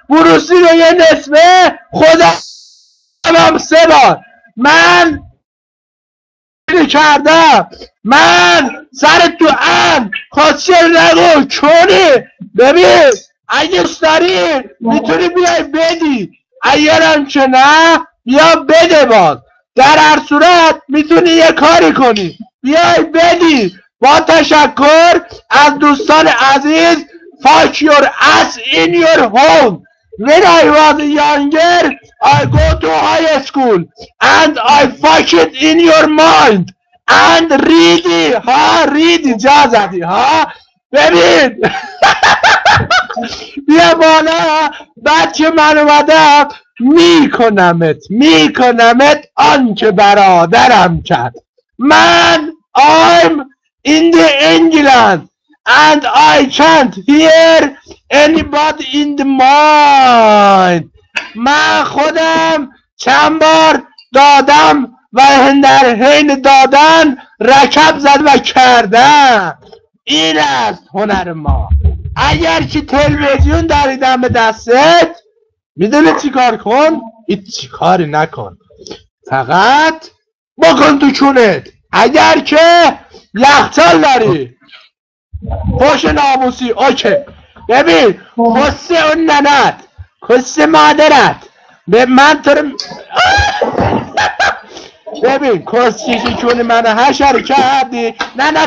بروسی رو یه نصفه خودم 3 بار من کردم. من سر تو خواستیم نگو چونی. ببین اگه داری میتونی بیای بدی، اگرم که نه بیا بده باز. در هر صورت میتونی یه کاری کنی بیای بدی. با تشکر از دوستان عزیز. Fuck your ass in your home. When I was younger, I go to high school and I fuck it in your mind. And ریدی جا زدی ها. ببین بیا بالا. بچه من اومدم میکنمت آنچه برادرم کرد. من I'm in the England and I can't hear anybody in the mind. من خودم چند بار دادم و در حین دادن رکب زد و کردم. این است هنر ما. اگر که تلویزیون داریدم به دستت میدونی چی کار کن؟ هیچ کاری نکن، فقط بکن تو چونت. اگر که یخچال داری پوش ناموسی اوکی. ببین کسه اون ننت کسه مادرت به من تو ببین کسیشی چون من حشر کردی نه تو